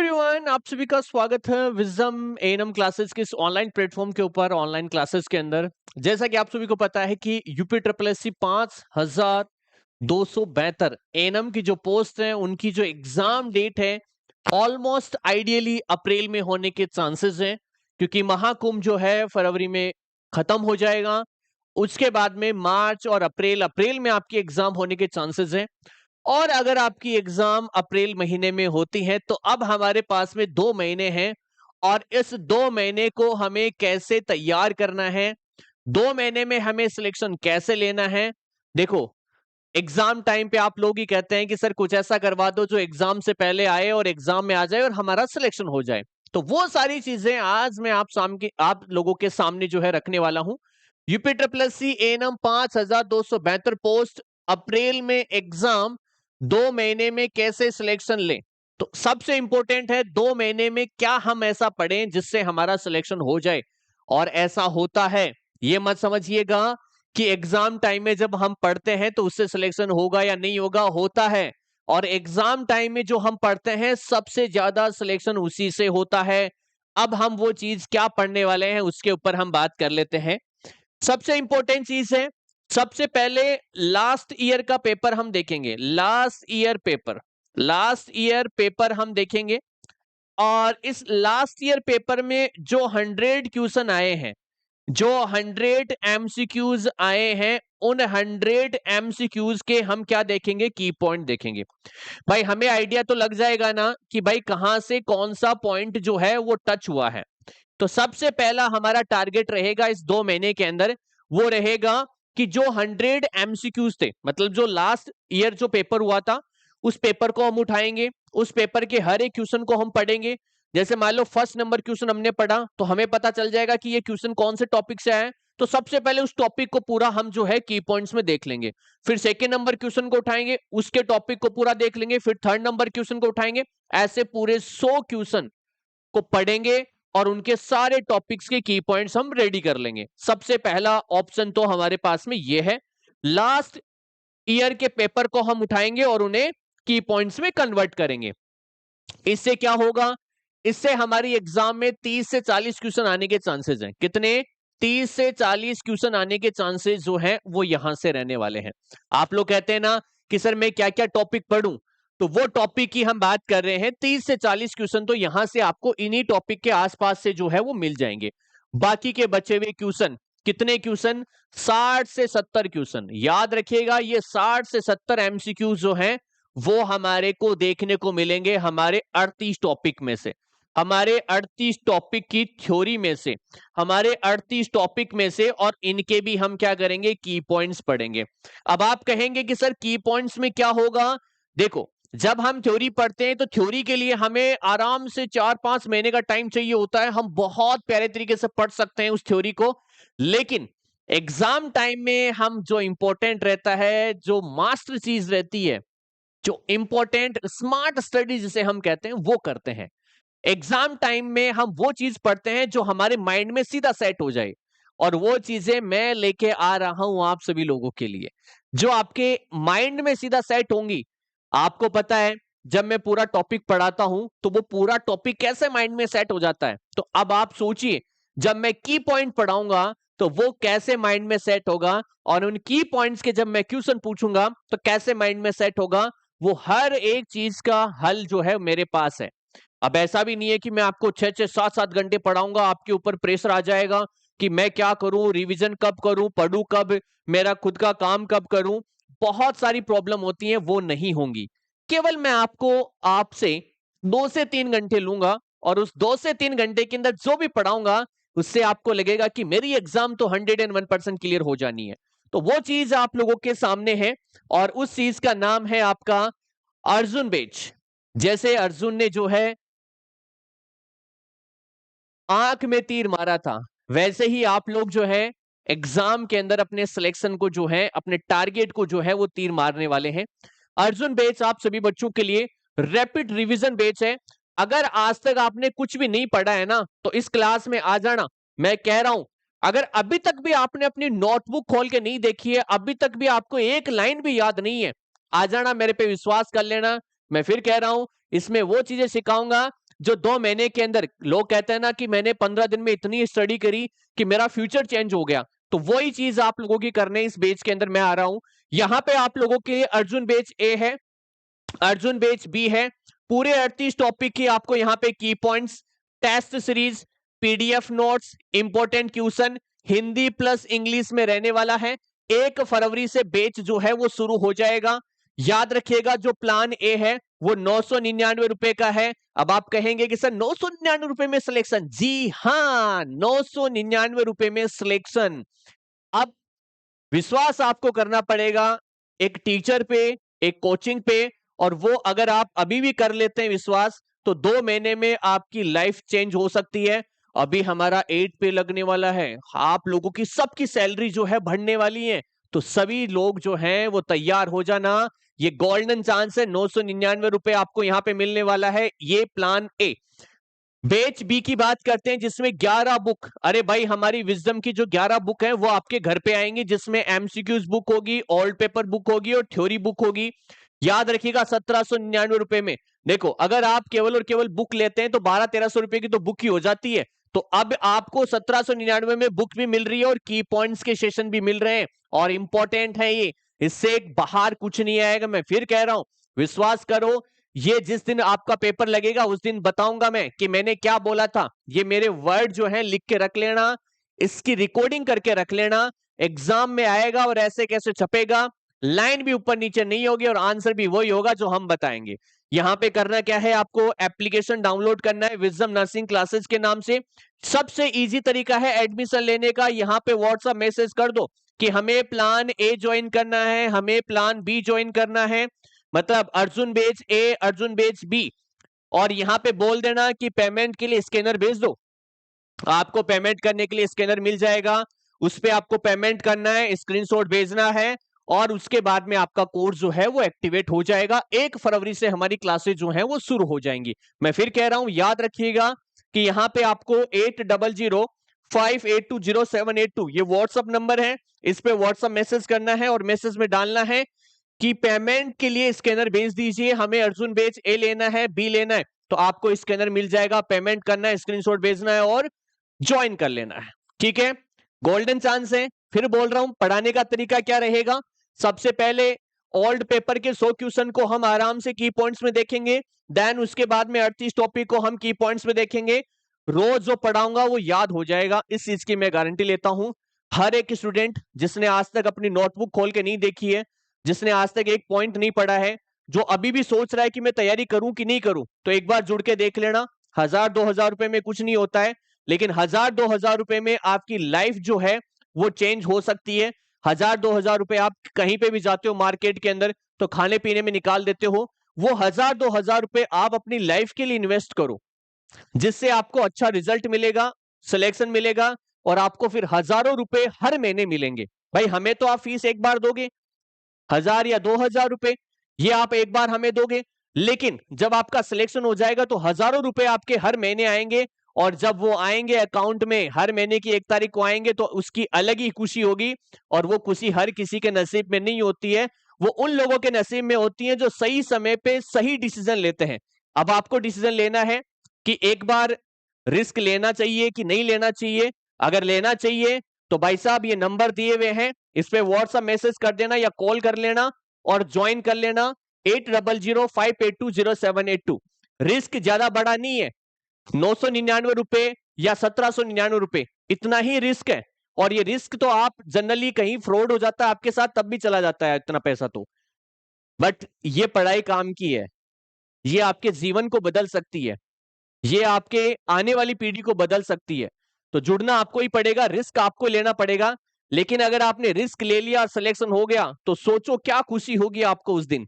Everyone, आप सभी का स्वागत है विजडम एएनएम क्लासेस के इस ऑनलाइन प्लेटफॉर्म के ऊपर ऑनलाइन क्लासेस के अंदर। जैसा कि आप सभी को पता है कि UP triple S C 5272 ANM की जो पोस्ट है उनकी जो एग्जाम डेट है ऑलमोस्ट आइडियली अप्रैल में होने के चांसेस हैं, क्योंकि महाकुंभ जो है फरवरी में खत्म हो जाएगा। उसके बाद में मार्च और अप्रैल में आपकी एग्जाम होने के चांसेस हैं। और अगर आपकी एग्जाम अप्रैल महीने में होती है तो अब हमारे पास में 2 महीने हैं, और इस 2 महीने को हमें कैसे तैयार करना है, 2 महीने में हमें सिलेक्शन कैसे लेना है। देखो, एग्जाम टाइम पे आप लोग ही कहते हैं कि सर कुछ ऐसा करवा दो जो एग्जाम से पहले आए और एग्जाम में आ जाए और हमारा सिलेक्शन हो जाए। तो वो सारी चीजें आज मैं आप लोगों के सामने जो है रखने वाला हूं। UP triple S C ANM 5272 post, April में एग्जाम, 2 महीने में कैसे सिलेक्शन लें। तो सबसे इंपॉर्टेंट है 2 महीने में क्या हम ऐसा पढ़ें जिससे हमारा सिलेक्शन हो जाए। और ऐसा होता है, ये मत समझिएगा कि एग्जाम टाइम में जब हम पढ़ते हैं तो उससे सिलेक्शन होगा या नहीं होगा, होता है। और एग्जाम टाइम में जो हम पढ़ते हैं सबसे ज्यादा सिलेक्शन उसी से होता है। अब हम वो चीज क्या पढ़ने वाले हैं उसके ऊपर हम बात कर लेते हैं। सबसे इंपॉर्टेंट चीज है, सबसे पहले लास्ट ईयर का पेपर हम देखेंगे। लास्ट ईयर पेपर हम देखेंगे। और इस लास्ट ईयर पेपर में जो 100 क्वेश्चन आए हैं, जो 100 एमसीक्यूज आए हैं, उन 100 एमसीक्यूज के हम क्या देखेंगे, की पॉइंट देखेंगे। भाई हमें आइडिया तो लग जाएगा ना कि भाई कहां से कौन सा पॉइंट जो है वो टच हुआ है। तो सबसे पहला हमारा टारगेट रहेगा इस 2 महीने के अंदर, वो रहेगा कि जो 100 एमसीक्यूज थे, मतलब जो लास्ट ईयर जो पेपर हुआ था उस पेपर को हम उठाएंगे। उस पेपर के हर एक क्वेश्चन को हम पढ़ेंगे। जैसे मान लो फर्स्ट नंबर क्वेश्चन हमने पढ़ा तो हमें पता चल जाएगा कि ये क्वेश्चन कौन से टॉपिक से आया है। तो सबसे पहले उस टॉपिक को पूरा हम जो है की पॉइंट्स में देख लेंगे। फिर सेकेंड नंबर क्वेश्चन को उठाएंगे, उसके टॉपिक को पूरा देख लेंगे। फिर थर्ड नंबर क्वेश्चन को उठाएंगे। ऐसे पूरे 100 क्वेश्चन को पढ़ेंगे और उनके सारे टॉपिक्स के की पॉइंट्स हम रेडी कर लेंगे। सबसे पहला ऑप्शन तो हमारे पास में ये है, लास्ट ईयर के पेपर को हम उठाएंगे और उन्हें की पॉइंट्स में कन्वर्ट करेंगे। इससे क्या होगा, इससे हमारी एग्जाम में 30 से 40 क्वेश्चन आने के चांसेस हैं। कितने? 30 से 40 क्वेश्चन आने के चांसेस जो हैं वो यहां से रहने वाले हैं। आप लोग कहते हैं ना कि सर मैं क्या क्या टॉपिक पढ़ूं, तो वो टॉपिक की हम बात कर रहे हैं। 30 से 40 क्वेश्चन तो यहां से आपको इन्हीं टॉपिक के आसपास से जो है वो मिल जाएंगे। बाकी के बचे हुए क्वेश्चन, कितने क्वेश्चन? 60 से 70 क्वेश्चन। याद रखिएगा, ये 60 से 70 एमसीक्यूज जो हैं वो हमारे को देखने को मिलेंगे हमारे 38 टॉपिक में से, हमारे 38 टॉपिक की थ्योरी में से, हमारे 38 टॉपिक में से। और इनके भी हम क्या करेंगे, की पॉइंट्स पढ़ेंगे। अब आप कहेंगे कि सर की पॉइंट्स में क्या होगा। देखो, जब हम थ्योरी पढ़ते हैं तो थ्योरी के लिए हमें आराम से 4-5 महीने का टाइम चाहिए होता है। हम बहुत प्यारे तरीके से पढ़ सकते हैं उस थ्योरी को। लेकिन एग्जाम टाइम में हम जो इंपॉर्टेंट रहता है, जो मास्टर चीज रहती है, जो इंपॉर्टेंट स्मार्ट स्टडी जिसे हम कहते हैं, वो करते हैं। एग्जाम टाइम में हम वो चीज पढ़ते हैं जो हमारे माइंड में सीधा सेट हो जाए। और वो चीजें मैं लेके आ रहा हूं आप सभी लोगों के लिए, जो आपके माइंड में सीधा सेट होंगी। आपको पता है, जब मैं पूरा टॉपिक पढ़ाता हूं तो वो पूरा टॉपिक कैसे माइंड में सेट हो जाता है। तो अब आप सोचिए, जब मैं की पॉइंट पढ़ाऊंगा तो वो कैसे माइंड में सेट होगा, और उन की पॉइंट्स के जब मैं क्वेश्चन पूछूंगा तो कैसे माइंड में सेट होगा। वो हर एक चीज का हल जो है मेरे पास है। अब ऐसा भी नहीं है कि मैं आपको 6-6 7-7 घंटे पढ़ाऊंगा, आपके ऊपर प्रेशर आ जाएगा कि मैं क्या करूं, रिवीजन कब करूं, पढ़ूं कब, मेरा खुद का काम कब करूं। बहुत सारी प्रॉब्लम होती हैं, वो नहीं होंगी। केवल मैं आपको आपसे 2 से 3 घंटे लूंगा, और उस 2 से 3 घंटे के अंदर जो भी पढ़ाऊंगा उससे आपको लगेगा कि मेरी एग्जाम तो 101% क्लियर हो जानी है। तो वो चीज आप लोगों के सामने है, और उस चीज का नाम है आपका अर्जुन बैच। जैसे अर्जुन ने जो है आंख में तीर मारा था, वैसे ही आप लोग जो है एग्जाम के अंदर अपने सिलेक्शन को जो है, अपने टारगेट को जो है वो तीर मारने वाले हैं। अर्जुन बैच आप सभी बच्चों के लिए रैपिड रिवीजन बैच है। अगर आज तक आपने कुछ भी नहीं पढ़ा है ना, तो इस क्लास में आ जाना। मैं कह रहा हूं, अगर अभी तक भी आपने अपनी नोटबुक खोल के नहीं देखी है, अभी तक भी आपको एक लाइन भी याद नहीं है, आ जाना, मेरे पे विश्वास कर लेना। मैं फिर कह रहा हूं, इसमें वो चीजें सिखाऊंगा जो 2 महीने के अंदर लोग कहते हैं ना कि मैंने 15 दिन में इतनी स्टडी करी कि मेरा फ्यूचर चेंज हो गया, तो वही चीज आप लोगों की करने इस बेच के अंदर मैं आ रहा हूं। यहां पे आप लोगों के लिए अर्जुन बेच ए है, अर्जुन बेच बी है। पूरे 38 टॉपिक की आपको यहाँ पे key points, test series, PDF notes, important question Hindi plus English में रहने वाला है। 1 फरवरी से बैच जो है वो शुरू हो जाएगा। याद रखिएगा जो प्लान ए है वो 999 रुपए का है। अब आप कहेंगे कि सर 999 रुपए में सिलेक्शन, जी हाँ 999 रुपए में सिलेक्शन। अब विश्वास आपको करना पड़ेगा एक टीचर पे, एक कोचिंग पे, और वो अगर आप अभी भी कर लेते हैं विश्वास तो 2 महीने में आपकी लाइफ चेंज हो सकती है। अभी हमारा 8 पे लगने वाला है, आप लोगों की सबकी सैलरी जो है बढ़ने वाली है, तो सभी लोग जो हैं वो तैयार हो जाना। ये गोल्डन चांस है, 999 रुपए आपको यहां पे मिलने वाला है। ये प्लान ए। बैच बी की बात करते हैं जिसमें 11 बुक, अरे भाई हमारी विजडम की जो 11 बुक है वो आपके घर पे आएंगी, जिसमें एमसीक्यूज बुक होगी, ओल्ड पेपर बुक होगी और थ्योरी बुक होगी। याद रखिएगा 1799 रुपए में। देखो अगर आप केवल और केवल बुक लेते हैं तो 1200-1300 रुपए की तो बुक ही हो जाती है, तो अब आपको 1799 में बुक भी मिल रही है और की पॉइंट्स के सेशन भी मिल रहे हैं, और इंपॉर्टेंट है ये, इससे बाहर कुछ नहीं आएगा। मैं फिर कह रहा हूं विश्वास करो, ये जिस दिन आपका पेपर लगेगा उस दिन बताऊंगा मैं कि मैंने क्या बोला था। ये मेरे वर्ड जो है लिख के रख लेना, इसकी रिकॉर्डिंग करके रख लेना, एग्जाम में आएगा और ऐसे कैसे छपेगा, लाइन भी ऊपर नीचे नहीं होगी और आंसर भी वही होगा जो हम बताएंगे। यहां पे करना क्या है, आपको एप्लीकेशन डाउनलोड करना है विजडम नर्सिंग क्लासेस के नाम से। सबसे इजी तरीका है एडमिशन लेने का, यहां पे व्हाट्सएप मैसेज कर दो कि हमें प्लान ए ज्वाइन करना है, हमें प्लान बी ज्वाइन करना है, मतलब अर्जुन बेच ए, अर्जुन बेच बी, और यहां पे बोल देना कि पेमेंट के लिए स्कैनर भेज दो। आपको पेमेंट करने के लिए स्कैनर मिल जाएगा, उस पे आपको पेमेंट करना है, स्क्रीनशॉट भेजना है, और उसके बाद में आपका कोर्स जो है वो एक्टिवेट हो जाएगा। 1 फरवरी से हमारी क्लासेस जो हैं वो शुरू हो जाएंगी। मैं फिर कह रहा हूं याद रखिएगा कि यहां पे आपको 8005820782 ये व्हाट्सएप नंबर है, इस पे व्हाट्सएप मैसेज करना है और मैसेज में डालना है कि पेमेंट के लिए स्कैनर भेज दीजिए, हमें अर्जुन बेच ए लेना है, बी लेना है, तो आपको स्कैनर मिल जाएगा, पेमेंट करना है, स्क्रीनशॉट भेजना है और ज्वाइन कर लेना है। ठीक है, गोल्डन चांस है। फिर बोल रहा हूं पढ़ाने का तरीका क्या रहेगा। सबसे पहले ओल्ड पेपर के 100 क्वेश्चन को हम आराम से की पॉइंट्स में देखेंगे, देन उसके बाद में 38 टॉपिक को हम की पॉइंट्स में देखेंगे। रोज जो पढ़ाऊंगा वो याद हो जाएगा, इस चीज की मैं गारंटी लेता हूं। हर एक स्टूडेंट जिसने आज तक अपनी नोटबुक खोल के नहीं देखी है, जिसने आज तक एक पॉइंट नहीं पढ़ा है, जो अभी भी सोच रहा है कि मैं तैयारी करूं कि नहीं करूं, तो एक बार जुड़ के देख लेना। 1000-2000 रुपए में कुछ नहीं होता है, लेकिन 1000-2000 रुपए में आपकी लाइफ जो है वो चेंज हो सकती है। 1000-2000 रुपए आप कहीं पे भी जाते हो मार्केट के अंदर तो खाने पीने में निकाल देते हो, वो 1000-2000 रुपए आप अपनी लाइफ के लिए इन्वेस्ट करो, जिससे आपको अच्छा रिजल्ट मिलेगा, सिलेक्शन मिलेगा, और आपको फिर हजारों रुपए हर महीने मिलेंगे। भाई हमें तो आप फीस एक बार दोगे 1000 या 2000 रुपए, ये आप एक बार हमें दोगे, लेकिन जब आपका सिलेक्शन हो जाएगा तो हजारों रुपए आपके हर महीने आएंगे, और जब वो आएंगे अकाउंट में हर महीने की 1 तारीख को आएंगे तो उसकी अलग ही खुशी होगी, और वो खुशी हर किसी के नसीब में नहीं होती है, वो उन लोगों के नसीब में होती है जो सही समय पे सही डिसीजन लेते हैं। अब आपको डिसीजन लेना है कि एक बार रिस्क लेना चाहिए कि नहीं लेना चाहिए। अगर लेना चाहिए तो भाई साहब ये नंबर दिए हुए हैं, इस पे व्हाट्सएप मैसेज कर देना या कॉल कर लेना और ज्वाइन कर लेना 8005820782। रिस्क ज्यादा बड़ा नहीं है, 999 रुपए या 1799 रुपए, इतना ही रिस्क है। और ये रिस्क तो आप जनरली कहीं फ्रॉड हो जाता है आपके साथ तब भी चला जाता है इतना पैसा तो, बट ये पढ़ाई काम की है, ये आपके जीवन को बदल सकती है, ये आपके आने वाली पीढ़ी को बदल सकती है। तो जुड़ना आपको ही पड़ेगा, रिस्क आपको लेना पड़ेगा। लेकिन अगर आपने रिस्क ले लिया और सिलेक्शन हो गया तो सोचो क्या खुशी होगी आपको उस दिन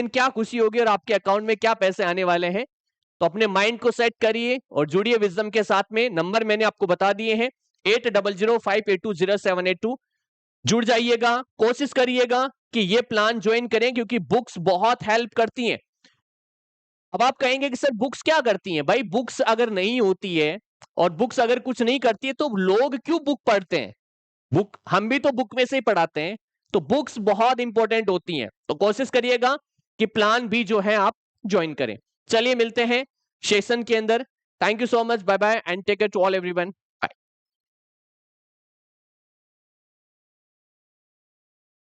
क्या खुशी होगी और आपके अकाउंट में क्या पैसे आने वाले हैं। तो अपने माइंड को सेट करिए और जुड़िए विजडम के साथ में। नंबर मैंने आपको बता दिए हैं 8005820782। जुड़ जाइएगा, कोशिश करिएगा कि ये प्लान ज्वाइन करें क्योंकि बुक्स बहुत हेल्प करती हैं। अब आप कहेंगे कि सर बुक्स क्या करती हैं? भाई बुक्स अगर नहीं होती है और बुक्स अगर कुछ नहीं करती है तो लोग क्यों बुक पढ़ते हैं? बुक हम भी तो बुक में से ही पढ़ाते हैं, तो बुक्स बहुत इंपॉर्टेंट होती हैं। तो कोशिश करिएगा कि प्लान बी जो है आप ज्वाइन करें। चलिए मिलते हैं सेशन के अंदर। Thank you so much, bye bye and take care to all everyone.